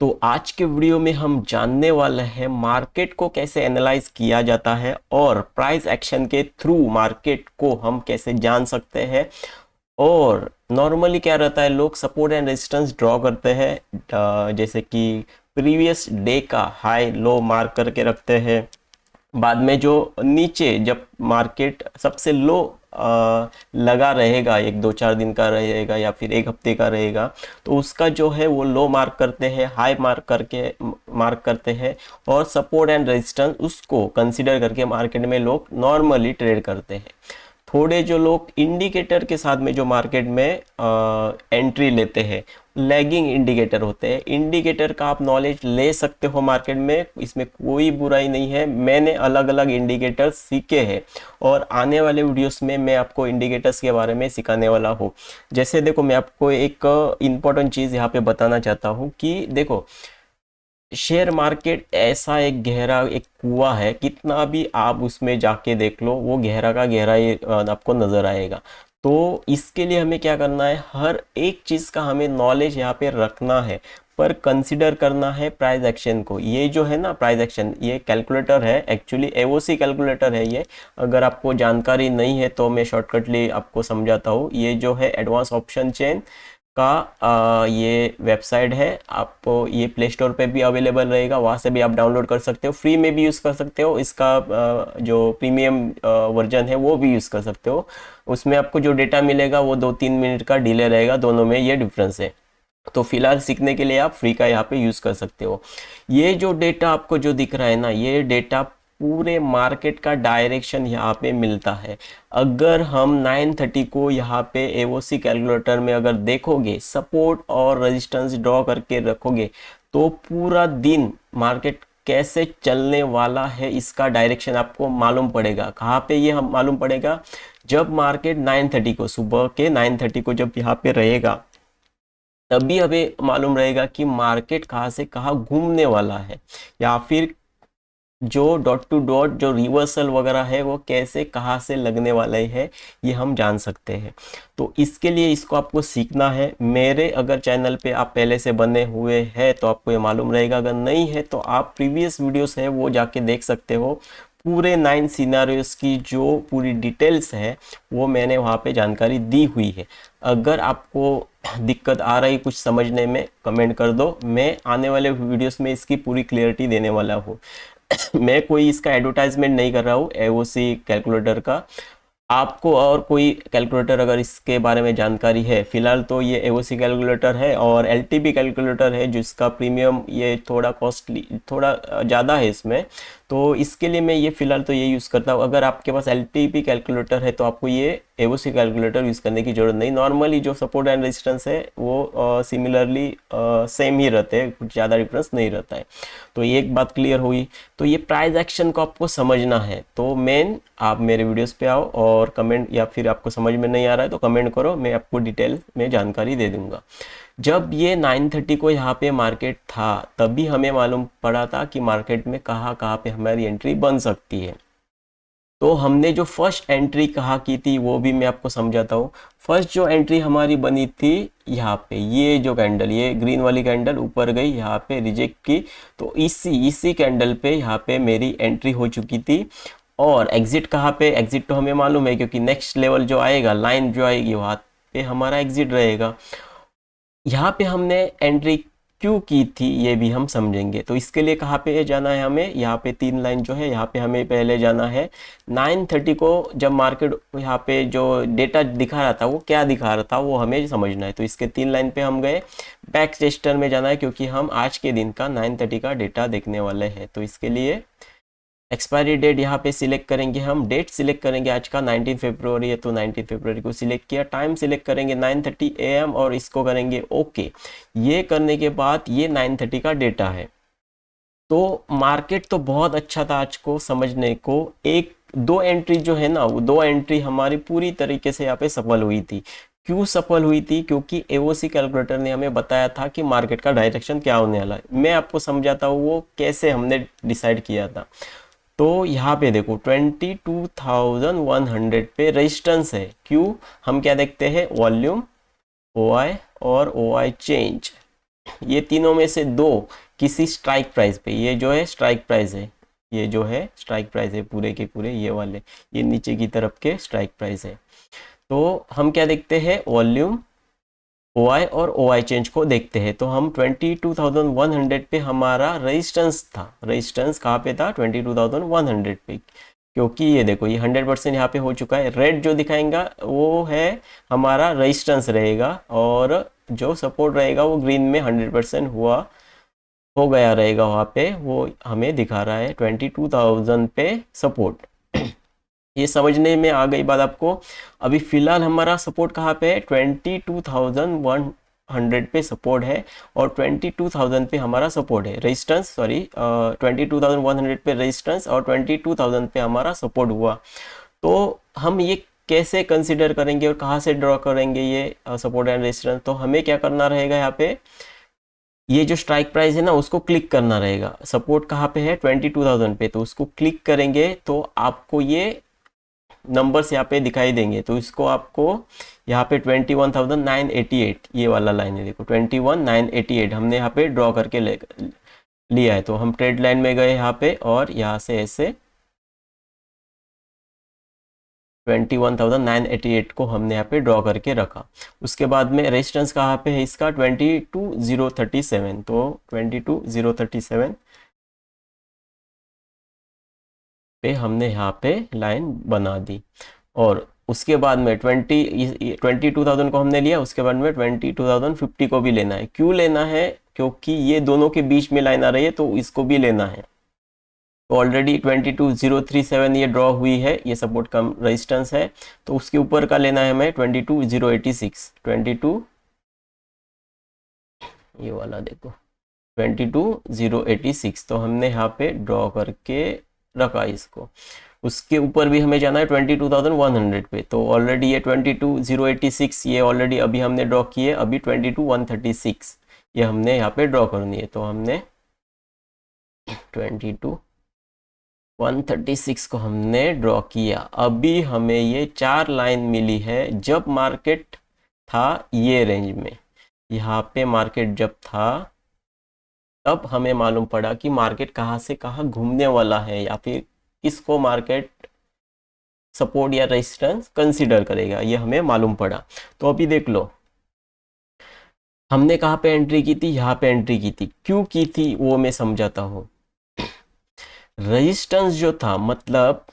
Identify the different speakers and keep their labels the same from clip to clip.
Speaker 1: तो आज के वीडियो में हम जानने वाले हैं मार्केट को कैसे एनालाइज किया जाता है और प्राइस एक्शन के थ्रू मार्केट को हम कैसे जान सकते हैं। और नॉर्मली क्या रहता है, लोग सपोर्ट एंड रेजिस्टेंस ड्रॉ करते हैं, जैसे कि प्रीवियस डे का हाई लो मार्क करके रखते हैं। बाद में जो नीचे जब मार्केट सबसे लो लगा रहेगा, एक दो चार दिन का रहेगा या फिर एक हफ्ते का रहेगा, तो उसका जो है वो लो मार्क करते हैं, हाई मार्क करते हैं और सपोर्ट एंड रेजिस्टेंस उसको कंसीडर करके मार्केट में लोग नॉर्मली ट्रेड करते हैं। थोड़े जो लोग इंडिकेटर के साथ में जो मार्केट में एंट्री लेते हैं, लैगिंग इंडिकेटर होते हैं। इंडिकेटर का आप नॉलेज ले सकते हो मार्केट में, इसमें कोई बुराई नहीं है। मैंने अलग अलग इंडिकेटर सीखे हैं और आने वाले वीडियोस में मैं आपको इंडिकेटर्स के बारे में सिखाने वाला हूँ। जैसे देखो, मैं आपको एक इम्पॉर्टेंट चीज़ यहाँ पे बताना चाहता हूँ कि देखो, शेयर मार्केट ऐसा एक गहरा एक कुआं है, कितना भी आप उसमें जाके देख लो वो गहरा का गहरा ही आपको नजर आएगा। तो इसके लिए हमें क्या करना है, हर एक चीज़ का हमें नॉलेज यहाँ पे रखना है, पर कंसिडर करना है प्राइस एक्शन को। ये जो है ना प्राइस एक्शन, ये कैलकुलेटर है, एक्चुअली एओसी कैलकुलेटर है ये। अगर आपको जानकारी नहीं है तो मैं शॉर्टकटली आपको समझाता हूँ। ये जो है एडवांस ऑप्शन चेन का ये वेबसाइट है। आप ये प्ले स्टोर पे भी अवेलेबल रहेगा, वहाँ से भी आप डाउनलोड कर सकते हो, फ्री में भी यूज़ कर सकते हो। इसका जो प्रीमियम वर्जन है वो भी यूज़ कर सकते हो। उसमें आपको जो डेटा मिलेगा वो 2-3 मिनट का डिले रहेगा, दोनों में ये डिफरेंस है। तो फिलहाल सीखने के लिए आप फ्री का यहाँ पे यूज़ कर सकते हो। ये जो डेटा आपको जो दिख रहा है ना, ये डेटा पूरे मार्केट का डायरेक्शन यहाँ पे मिलता है। अगर हम 930 को यहाँ पे एओसी कैलकुलेटर में अगर देखोगे, सपोर्ट और रेजिस्टेंस ड्रॉ करके रखोगे, तो पूरा दिन मार्केट कैसे चलने वाला है इसका डायरेक्शन आपको मालूम पड़ेगा। कहाँ पे ये हम मालूम पड़ेगा, जब मार्केट 930 को, सुबह के 930 को जब यहाँ पे रहेगा, तभी हमें मालूम रहेगा कि मार्केट कहाँ से कहाँ घूमने वाला है, या फिर जो डॉट टू डॉट जो रिवर्सल वगैरह है वो कैसे कहाँ से लगने वाले हैं, ये हम जान सकते हैं। तो इसके लिए इसको आपको सीखना है। मेरे अगर चैनल पे आप पहले से बने हुए हैं तो आपको ये मालूम रहेगा, अगर नहीं है तो आप प्रीवियस वीडियोस है वो जाके देख सकते हो। पूरे 9 सिनारियोस की जो पूरी डिटेल्स है वो मैंने वहाँ पे जानकारी दी हुई है। अगर आपको दिक्कत आ रही कुछ समझने में, कमेंट कर दो, मैं आने वाले वीडियोस में इसकी पूरी क्लियरिटी देने वाला हूँ। मैं कोई इसका एडवर्टाइजमेंट नहीं कर रहा हूँ एओसी कैलकुलेटर का। आपको और कोई कैलकुलेटर अगर इसके बारे में जानकारी है, फिलहाल तो ये एओसी कैलकुलेटर है और एलटीपी कैलकुलेटर है जिसका प्रीमियम ये थोड़ा कॉस्टली, थोड़ा ज़्यादा है इसमें। तो इसके लिए मैं ये फिलहाल तो ये यूज़ करता हूँ। अगर आपके पास एलटीपी कैलकुलेटर है तो आपको ये एओसी कैलकुलेटर यूज़ करने की ज़रूरत नहीं। नॉर्मली जो सपोर्ट एंड रेजिस्टेंस है वो सिमिलरली सेम ही रहते हैं, कुछ ज़्यादा डिफरेंस नहीं रहता है। तो ये एक बात क्लियर हुई। तो ये प्राइस एक्शन को आपको समझना है, तो मेन आप मेरे वीडियोस पे आओ और कमेंट, या फिर आपको समझ में नहीं आ रहा है तो कमेंट करो, मैं आपको डिटेल में जानकारी दे दूंगा। जब ये 930 को यहाँ पे मार्केट था, तभी हमें मालूम पड़ा था कि मार्केट में कहाँ कहाँ पे हमारी एंट्री बन सकती है। तो हमने जो फर्स्ट एंट्री कहाँ की थी वो भी मैं आपको समझाता हूँ। फर्स्ट जो एंट्री हमारी बनी थी यहाँ पे, ये जो कैंडल, ये ग्रीन वाली कैंडल ऊपर गई, यहाँ पे रिजेक्ट की, तो इसी कैंडल पे यहाँ पे मेरी एंट्री हो चुकी थी। और एग्जिट कहाँ पे, एग्जिट तो हमें मालूम है क्योंकि नेक्स्ट लेवल जो आएगा, लाइन जो आएगी वहाँ पे हमारा एग्जिट रहेगा। यहाँ पे हमने एंट्री क्यों की थी ये भी हम समझेंगे। तो इसके लिए कहाँ पे जाना है हमें, यहाँ पे 3 लाइन जो है, यहाँ पे हमें पहले जाना है 930 को। जब मार्केट यहाँ पे जो डेटा दिखा रहा था वो क्या दिखा रहा था वो हमें समझना है। तो इसके 3 लाइन पे हम गए, बैक टेस्टर में जाना है क्योंकि हम आज के दिन का 930 का डेटा देखने वाले हैं। तो इसके लिए एक्सपायरी डेट यहाँ पे सिलेक्ट करेंगे, हम डेट सिलेक्ट करेंगे, आज का 19 फरवरी है तो 19 फरवरी को सिलेक्ट किया। टाइम सिलेक्ट करेंगे 9:30 AM और इसको करेंगे ओके। ये करने के बाद ये 9:30 का डेटा है। तो मार्केट तो बहुत अच्छा था आज को समझने को। एक दो एंट्री जो है ना, वो 2 एंट्री हमारी पूरी तरीके से यहाँ पे सफल हुई थी। क्यों सफल हुई थी, क्योंकि एओसी कैलकुलेटर ने हमें बताया था कि मार्केट का डायरेक्शन क्या होने वाला है। मैं आपको समझाता हूँ वो कैसे हमने डिसाइड किया था। तो यहाँ पे देखो 22,100 पे रेजिस्टेंस है। क्यों, हम क्या देखते हैं, वॉल्यूम, ओ आई और ओ आई चेंज। ये तीनों में से दो किसी स्ट्राइक प्राइस पे, ये जो है स्ट्राइक प्राइस है, ये जो है स्ट्राइक प्राइस है पूरे के पूरे, ये वाले ये नीचे की तरफ के स्ट्राइक प्राइस है। तो हम क्या देखते हैं, वॉल्यूम OI और OI चेंज को देखते हैं। तो हम 22,100 पे हमारा रेजिस्टेंस था, रेजिस्टेंस कहाँ पे था, 22,100 पे, क्योंकि ये देखो ये 100% यहाँ पे हो चुका है। रेड जो दिखाएगा वो है हमारा रेजिस्टेंस रहेगा, और जो सपोर्ट रहेगा वो ग्रीन में 100% हुआ हो गया रहेगा, वहाँ पे वो हमें दिखा रहा है 22,000 पे सपोर्ट। ये समझने में आ गई बात आपको। अभी फिलहाल हमारा सपोर्ट कहाँ पे है, 22,100 पे सपोर्ट है, और 22,000 पे हमारा सपोर्ट है, रेजिस्टेंस सॉरी 22,100 पे रेजिस्टेंस और 22,000 पे हमारा सपोर्ट हुआ। तो हम ये कैसे कंसिडर करेंगे और कहाँ से ड्रॉ करेंगे ये सपोर्ट एंड रेजिस्टेंस। तो हमें क्या करना रहेगा, यहाँ पे ये जो स्ट्राइक प्राइस है ना उसको क्लिक करना रहेगा। सपोर्ट कहाँ पे है, 22,000 पे, तो उसको क्लिक करेंगे तो आपको ये नंबर्स यहाँ पे दिखाई देंगे। तो इसको आपको यहाँ पे 21,988 ये वाला लाइन है, देखो 21,988 हमने यहाँ पे ड्रॉ करके लिया है। तो हम ट्रेड लाइन में गए यहाँ पे, और यहाँ से ऐसे 21,988 को हमने यहाँ पे ड्रॉ करके रखा। उसके बाद में रेजिस्टेंस कहाँ पे है इसका, 22,037, तो 22,037 पे हमने यहाँ पे लाइन बना दी। और उसके बाद में 22,000 को हमने लिया, उसके बाद में 22,050 को भी लेना है। क्यों लेना है, क्योंकि ये दोनों के बीच में लाइन आ रही है, तो इसको भी लेना है। तो ऑलरेडी 22,037 ये ड्रॉ हुई है, ये सपोर्ट कम रेजिस्टेंस है। तो उसके ऊपर का लेना है हमें 22,086, 22 ये वाला देखो 22,086, तो हमने यहाँ पे ड्रॉ करके रखा इसको। उसके ऊपर भी हमें जाना है 22,100 पे। तो ऑलरेडी ये 22,086 ये ऑलरेडी अभी हमने ड्रॉ किए, अभी 22,136 ये हमने यहाँ पे ड्रॉ करनी है। तो हमने 22,136 को हमने ड्रॉ किया। अभी हमें ये 4 लाइन मिली है। जब मार्केट था ये रेंज में, यहाँ पे मार्केट जब था, तब हमें मालूम पड़ा कि मार्केट कहाँ से कहाँ घूमने वाला है, या फिर किसको मार्केट सपोर्ट या रेजिस्टेंस कंसीडर करेगा, ये हमें मालूम पड़ा। तो अभी देख लो हमने कहाँ पे एंट्री की थी, यहाँ पे एंट्री की थी। क्यों की थी वो मैं समझाता हूँ। रेजिस्टेंस जो था, मतलब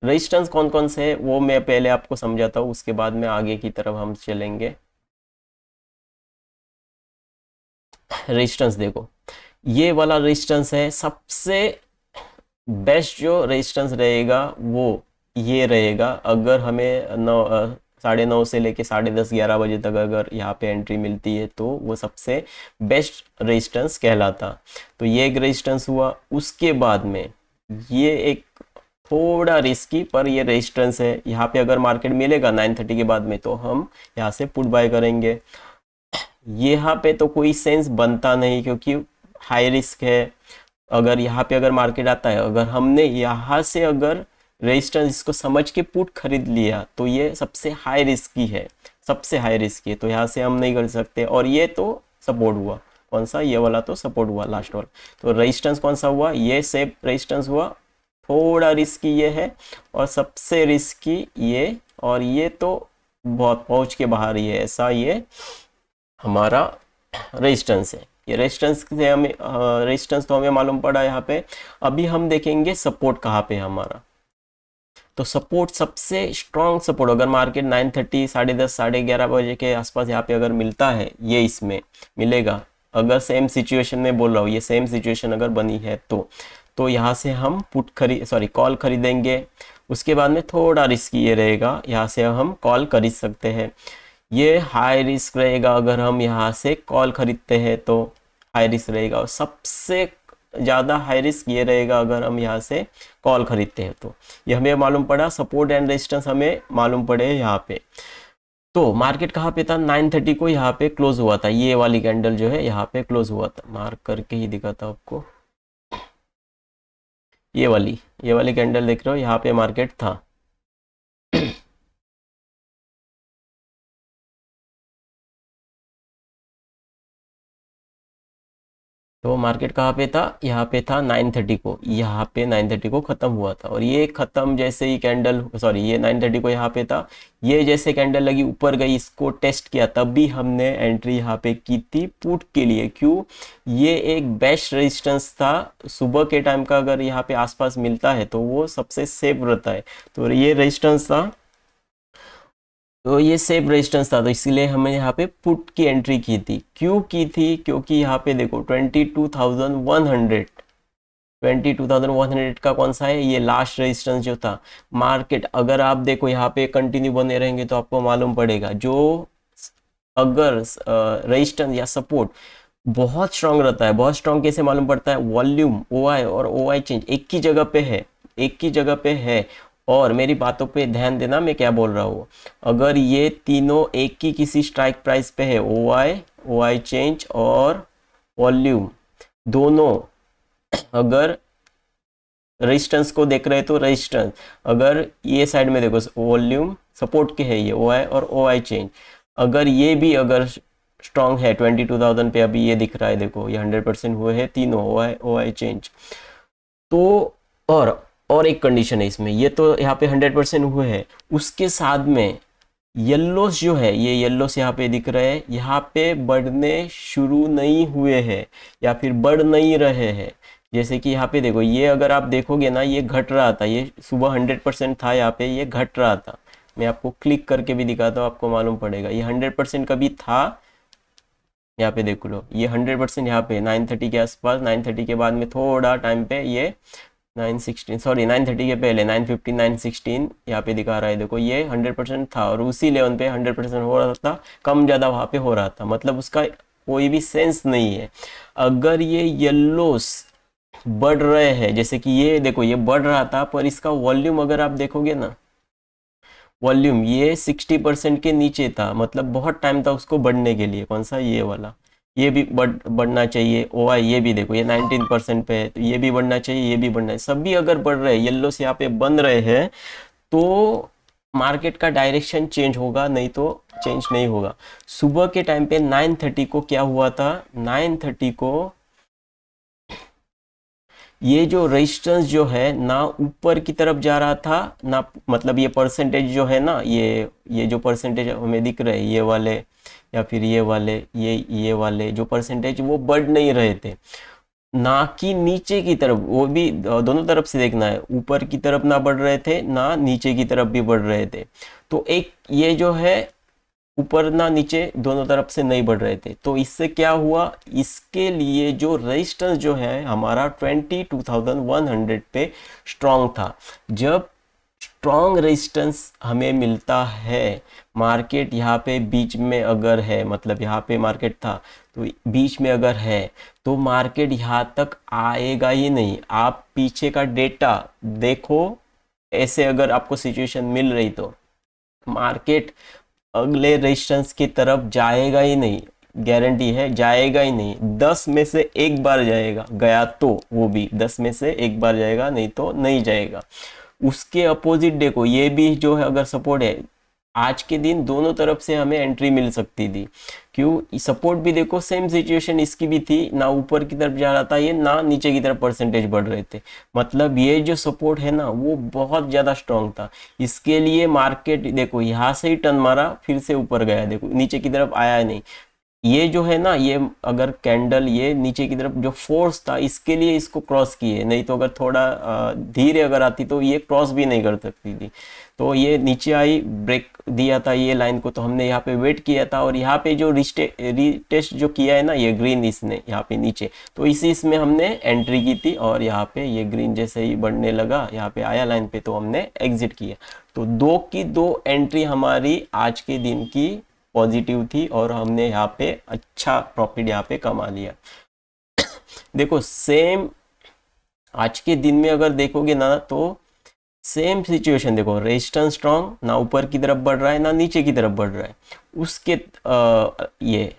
Speaker 1: रेजिस्टेंस कौन कौन से है वो मैं पहले आपको समझाता हूँ, उसके बाद में आगे की तरफ हम चलेंगे। रेजिस्टेंस देखो, ये वाला रेजिस्टेंस है सबसे बेस्ट। जो रेजिस्टेंस रहेगा वो ये रहेगा। अगर हमें 9:30 से लेके 10:30 11 बजे तक अगर यहाँ पे एंट्री मिलती है, तो वो सबसे बेस्ट रेजिस्टेंस कहलाता। तो ये एक रेजिस्टेंस हुआ। उसके बाद में ये एक थोड़ा रिस्की पर ये रेजिस्टेंस है। यहाँ पे अगर मार्केट मिलेगा 9:30 के बाद में, तो हम यहाँ से पुट बाय करेंगे। यहाँ पे तो कोई सेंस बनता नहीं, क्योंकि हाई रिस्क है। अगर यहाँ पे अगर मार्केट आता है, अगर हमने यहाँ से अगर रेजिस्टेंस इसको समझ के पुट खरीद लिया, तो ये सबसे हाई रिस्क की है, सबसे हाई रिस्क की है। तो यहाँ से हम नहीं कर सकते। और ये तो सपोर्ट हुआ, कौन सा, ये वाला तो सपोर्ट हुआ लास्ट वाला। तो रेजिस्टेंस कौन सा हुआ, ये सेफ रेजिस्टेंस हुआ। थोड़ा रिस्की ये है, और सबसे रिस्की ये, और ये तो बहुत पहुँच के बाहर ही है, ऐसा ये हमारा रेजिस्टेंस है। ये रेजिस्टेंस से हमें रेजिस्टेंस तो हमें मालूम पड़ा यहाँ पे। अभी हम देखेंगे सपोर्ट कहाँ पे है हमारा। तो सपोर्ट, सबसे स्ट्रॉन्ग सपोर्ट अगर मार्केट 9:30 10:30 11:30 बजे के आसपास यहाँ पे अगर मिलता है, ये इसमें मिलेगा। अगर सेम सिचुएशन में बोल रहा हूँ, ये सेम सिचुएशन अगर बनी है, तो यहाँ से हम कॉल खरीदेंगे। उसके बाद में थोड़ा रिस्की ये रहेगा, यहाँ से हम कॉल खरीद सकते हैं। ये हाई रिस्क रहेगा, अगर हम यहाँ से कॉल खरीदते हैं तो हाई रिस्क रहेगा। और सबसे ज़्यादा हाई रिस्क ये रहेगा अगर हम यहाँ से कॉल खरीदते हैं। तो ये हमें मालूम पड़ा, सपोर्ट एंड रेजिस्टेंस हमें मालूम पड़े यहाँ पे। तो मार्केट कहाँ पे था, 9:30 को यहाँ पे क्लोज हुआ था। ये वाली कैंडल जो है यहाँ पे क्लोज हुआ था, मार्क करके ही दिखाता हूँ आपको। ये वाली कैंडल देख रहे हो, यहाँ पे मार्केट था। तो मार्केट कहाँ पे था, यहाँ पे था 930 को, यहाँ पे 930 को ख़त्म हुआ था। और ये ख़त्म जैसे ही कैंडल, सॉरी ये 930 को यहाँ पे था, ये जैसे कैंडल लगी ऊपर गई, इसको टेस्ट किया, तब भी हमने एंट्री यहाँ पे की थी पुट के लिए। क्यों, ये एक बेस्ट रेजिस्टेंस था। सुबह के टाइम का अगर यहाँ पे आसपास मिलता है तो वो सबसे सेफ रहता है। तो ये रेजिस्टेंस था, तो ये सेफ रेजिस्टेंस था, तो इसलिए हमें यहाँ पे पुट की एंट्री की थी। क्यों की थी, क्योंकि यहाँ पे देखो 22,100, 22,100 का कौन सा है, ये लास्ट रेजिस्टेंस जो था। मार्केट अगर आप देखो यहाँ पे कंटिन्यू बने रहेंगे तो आपको मालूम पड़ेगा, जो अगर रेजिस्टेंस या सपोर्ट बहुत स्ट्रांग रहता है, बहुत स्ट्रांग कैसे मालूम पड़ता है, वॉल्यूम ओ आई और ओ आई चेंज एक ही जगह पे है, एक ही जगह पे है। और मेरी बातों पे ध्यान देना मैं क्या बोल रहा हूँ, अगर ये तीनों एक ही किसी स्ट्राइक प्राइस पे है, ओ आई चेंज और वॉल्यूम दोनों, अगर रेजिस्टेंस को देख रहे हैं तो रेजिस्टेंस, अगर ये साइड में देखो वॉल्यूम सपोर्ट के है, ये ओ आई और ओ आई चेंज, अगर ये भी अगर स्ट्रांग है 22,000 पे, अभी ये दिख रहा है देखो, ये 100% हुए हैं तीनों ओ आई चेंज। तो और एक कंडीशन है इसमें, ये तो यहाँ पे 100% हुए हैं, उसके साथ में येल्लोस जो है, ये येल्लोस यहाँ पे दिख रहे हैं, यहाँ पे बढ़ने शुरू नहीं हुए हैं या फिर बढ़ नहीं रहे हैं। जैसे कि यहाँ पे देखो, ये अगर आप देखोगे ना, ये घट रहा था, ये सुबह 100% था, यहाँ पे ये घट रहा था। मैं आपको क्लिक करके भी दिखाता हूँ, आपको मालूम पड़ेगा, ये 100% कभी था, यहाँ पे देख लो, ये 100% यहाँ पे 930 के आसपास, 930 के बाद में थोड़ा टाइम पे ये 916, सॉरी 930 के पहले 915, 916 यहाँ पे दिखा रहा है देखो, ये 100% था और उसी लेवल पे 100% हो रहा था, कम ज़्यादा वहाँ पे हो रहा था, मतलब उसका कोई भी सेंस नहीं है। अगर ये येल्लोस बढ़ रहे हैं, जैसे कि ये देखो, ये बढ़ रहा था, पर इसका वॉल्यूम अगर आप देखोगे ना, वॉल्यूम ये 60% के नीचे था, मतलब बहुत टाइम था उसको बढ़ने के लिए। कौन सा, ये वाला, ये भी बढ़ना चाहिए। ओ आई ये भी देखो, ये 19% पे है, तो ये भी बढ़ना चाहिए, ये भी बढ़ना है, सभी अगर बढ़ रहे हैं, येल्लो से यहाँ पे बन रहे हैं, तो मार्केट का डायरेक्शन चेंज होगा, नहीं तो चेंज नहीं होगा। सुबह के टाइम पे 930 को क्या हुआ था, 930 को ये जो रेजिस्टेंस जो है ना ऊपर की तरफ जा रहा था ना, मतलब ये परसेंटेज जो है ना, ये जो परसेंटेज हमें दिख रहे हैं, ये वाले या फिर ये वाले, ये वाले जो परसेंटेज, वो बढ़ नहीं रहे थे, ना कि नीचे की तरफ, वो भी दोनों तरफ से देखना है, ऊपर की तरफ ना बढ़ रहे थे, ना नीचे की तरफ भी बढ़ रहे थे। तो एक ये जो है ऊपर ना नीचे, दोनों तरफ से नहीं बढ़ रहे थे, तो इससे क्या हुआ, इसके लिए जो रेजिस्टेंस जो है हमारा 22,100 पे स्ट्रांग था। जब स्ट्रांग रेजिस्टेंस हमें मिलता है, मार्केट यहाँ पे बीच में अगर है, मतलब यहाँ पे मार्केट था तो बीच में अगर है, तो मार्केट यहाँ तक आएगा ही नहीं। आप पीछे का डेटा देखो, ऐसे अगर आपको सिचुएशन मिल रही तो मार्केट अगले रेजिस्टेंस की तरफ जाएगा ही नहीं, गारंटी है जाएगा ही नहीं। 10 में से एक बार जाएगा, गया तो वो भी 10 में से एक बार जाएगा, नहीं तो नहीं जाएगा। उसके अपोजिट देखो, ये भी जो है अगर सपोर्ट है, आज के दिन दोनों तरफ से हमें एंट्री मिल सकती थी। क्यों, सपोर्ट भी देखो सेम सिचुएशन इसकी भी थी, ना ऊपर की तरफ जा रहा था ये, ना नीचे की तरफ परसेंटेज बढ़ रहे थे, मतलब ये जो सपोर्ट है ना वो बहुत ज़्यादा स्ट्रांग था। इसके लिए मार्केट देखो यहाँ से ही टर्न मारा, फिर से ऊपर गया, देखो नीचे की तरफ आया नहीं। ये जो है ना, ये अगर कैंडल ये नीचे की तरफ जो फोर्स था, इसके लिए इसको क्रॉस किए, नहीं तो अगर थोड़ा धीरे अगर आती तो ये क्रॉस भी नहीं कर सकती थी। तो ये नीचे आई, ब्रेक दिया था ये लाइन को, तो हमने यहाँ पे वेट किया था, और यहाँ पे जो रीटेस्ट जो किया है ना, ये ग्रीन इसने यहाँ पे नीचे, तो इसी इसमें हमने एंट्री की थी, और यहाँ पे ये ग्रीन जैसे ही बढ़ने लगा, यहाँ पे आया लाइन पे, तो हमने एग्जिट किया। तो दो की दो एंट्री हमारी आज के दिन की पॉजिटिव थी, और हमने यहाँ पे अच्छा प्रॉफिट यहाँ पे कमा लिया। देखो सेम आज के दिन में अगर देखोगे ना, तो सेम सिचुएशन देखो, रेजिस्टेंस स्ट्रांग, ना ऊपर की तरफ बढ़ रहा है ना नीचे की तरफ बढ़ रहा है। उसके ये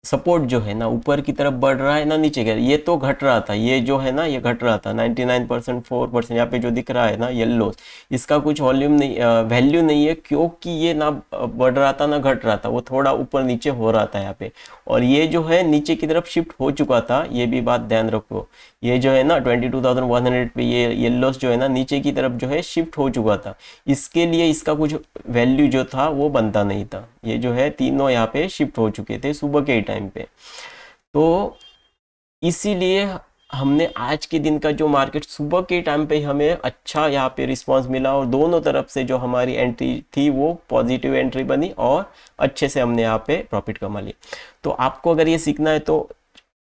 Speaker 1: सपोर्ट जो है ना ऊपर की तरफ बढ़ रहा है ना नीचे की तरफ, ये तो घट रहा था, ये जो है ना ये घट रहा था 99% 4%, यहाँ पे जो दिख रहा है ना येलो, इसका कुछ वॉल्यूम नहीं, वैल्यू नहीं है, क्योंकि ये ना बढ़ रहा था ना घट रहा था, वो थोड़ा ऊपर नीचे हो रहा था यहाँ पे। और ये जो है नीचे की तरफ शिफ्ट हो चुका था, ये भी बात ध्यान रखो। ये जो है ना 22,100 पे ये येलोस जो है ना नीचे की तरफ जो है शिफ्ट हो चुका था, इसके लिए इसका कुछ वैल्यू जो था वो बनता नहीं था। ये जो है तीनों यहाँ पे शिफ्ट हो चुके थे सुबह के टाइम पे। तो इसीलिए हमने आज के दिन का जो मार्केट सुबह के टाइम पे हमें अच्छा यहाँ पे रिस्पांस मिला, और दोनों तरफ से जो हमारी एंट्री थी वो पॉजिटिव एंट्री बनी, और अच्छे से हमने यहाँ पे प्रॉफिट कमा लिया। तो आपको अगर ये सीखना है तो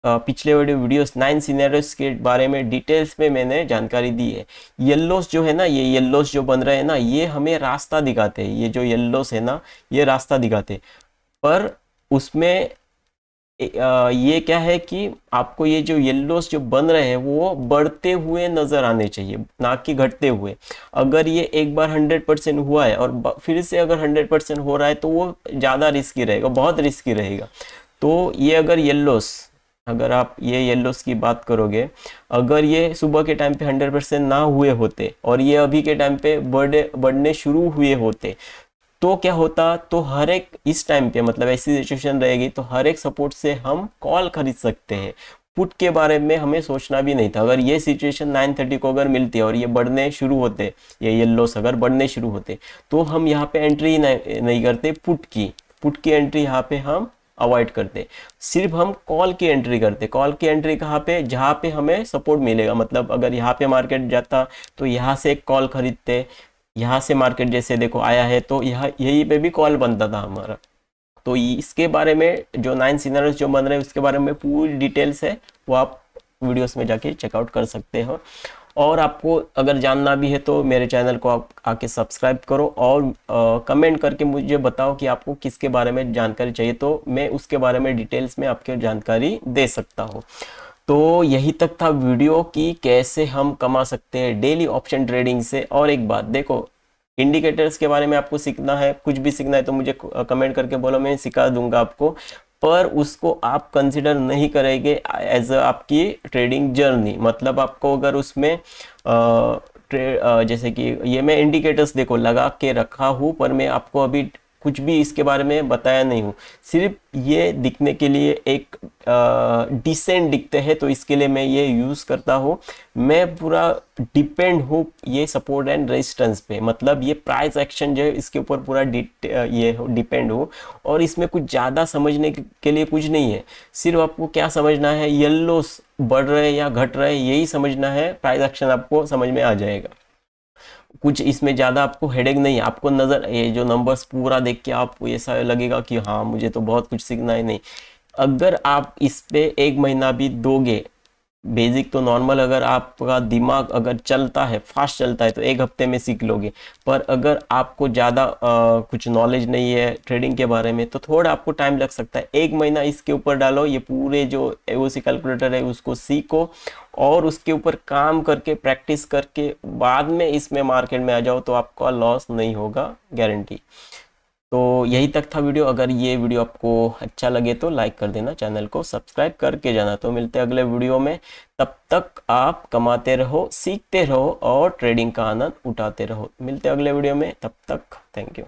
Speaker 1: पिछले वीडियोस 9 सिनेरियोस के बारे में डिटेल्स में मैंने जानकारी दी है। येल्लोस जो है ना, ये येल्लोस जो बन रहे हैं ना, ये हमें रास्ता दिखाते हैं, ये जो येल्लोस है ना ये रास्ता दिखाते हैं। पर उसमें ये क्या है कि आपको ये जो येल्लोस जो बन रहे हैं वो बढ़ते हुए नजर आने चाहिए, ना कि घटते हुए। अगर ये एक बार 100% हुआ है और फिर से अगर 100% हो रहा है तो वो ज़्यादा रिस्की रहेगा, बहुत रिस्की रहेगा। तो ये अगर येल्लोस, अगर आप ये येल्लोस की बात करोगे, अगर ये सुबह के टाइम पे 100% ना हुए होते और ये अभी के टाइम पे बढ़ने शुरू हुए होते, तो क्या होता, तो हर एक इस टाइम पे मतलब ऐसी सिचुएशन रहेगी तो हर एक सपोर्ट से हम कॉल खरीद सकते हैं। पुट के बारे में हमें सोचना भी नहीं था। अगर ये सिचुएशन 930 को अगर मिलती है और ये बढ़ने शुरू होते, ये येल्लोस अगर बढ़ने शुरू होते, तो हम यहाँ पे एंट्री नहीं करते पुट की एंट्री यहाँ पे हम अवॉइड करते, सिर्फ हम कॉल की एंट्री करते। कॉल की एंट्री कहाँ पे, जहाँ पे हमें सपोर्ट मिलेगा, मतलब अगर यहाँ पे मार्केट जाता तो यहाँ से एक कॉल खरीदते, यहाँ से मार्केट जैसे देखो आया है तो यहाँ यहीं पे भी कॉल बनता था हमारा। तो इसके बारे में जो 9 सिनेरियोस जो बन रहे हैं उसके बारे में पूरी डिटेल्स है, वो आप वीडियोस में जाके चेकआउट कर सकते हो। और आपको अगर जानना भी है तो मेरे चैनल को आप आके सब्सक्राइब करो, और कमेंट करके मुझे बताओ कि आपको किसके बारे में जानकारी चाहिए, तो मैं उसके बारे में डिटेल्स में आपको जानकारी दे सकता हूँ। तो यही तक था वीडियो कि कैसे हम कमा सकते हैं डेली ऑप्शन ट्रेडिंग से। और एक बात देखो, इंडिकेटर्स के बारे में आपको सीखना है, कुछ भी सीखना है तो मुझे कमेंट करके बोलो, मैं सिखा दूंगा आपको। पर उसको आप कंसिडर नहीं करेंगे एज आपकी ट्रेडिंग जर्नी। मतलब आपको अगर उसमें जैसे कि ये मैं इंडिकेटर्स देखो लगा के रखा हूँ, पर मैं आपको अभी कुछ भी इसके बारे में बताया नहीं हूँ, सिर्फ ये दिखने के लिए एक डिसेंट दिखते हैं तो इसके लिए मैं ये यूज़ करता हूँ। मैं पूरा डिपेंड हूँ ये सपोर्ट एंड रेजिस्टेंस पे, मतलब ये प्राइस एक्शन जो है इसके ऊपर पूरा ये डिपेंड हूँ। और इसमें कुछ ज़्यादा समझने के लिए कुछ नहीं है, सिर्फ आपको क्या समझना है, येल्लो बढ़ रहे या घट रहे यही समझना है, प्राइस एक्शन आपको समझ में आ जाएगा। कुछ इसमें ज़्यादा आपको हेडेक नहीं, आपको नज़र ये जो नंबर्स पूरा देख के आपको ऐसा लगेगा कि हाँ मुझे तो बहुत कुछ सीखना है, नहीं। अगर आप इस पे एक महीना भी दोगे, बेसिक तो नॉर्मल अगर आपका दिमाग अगर चलता है, फास्ट चलता है तो एक हफ्ते में सीख लोगे। पर अगर आपको ज़्यादा कुछ नॉलेज नहीं है ट्रेडिंग के बारे में तो थोड़ा आपको टाइम लग सकता है। एक महीना इसके ऊपर डालो, ये पूरे जो एओसी कैलकुलेटर है उसको सीखो और उसके ऊपर काम करके प्रैक्टिस करके बाद में इसमें मार्केट में आ जाओ तो आपका लॉस नहीं होगा, गारंटी। तो यही तक था वीडियो। अगर ये वीडियो आपको अच्छा लगे तो लाइक कर देना, चैनल को सब्सक्राइब करके जाना। तो मिलते हैं अगले वीडियो में, तब तक आप कमाते रहो, सीखते रहो और ट्रेडिंग का आनंद उठाते रहो। मिलते हैं अगले वीडियो में, तब तक थैंक यू।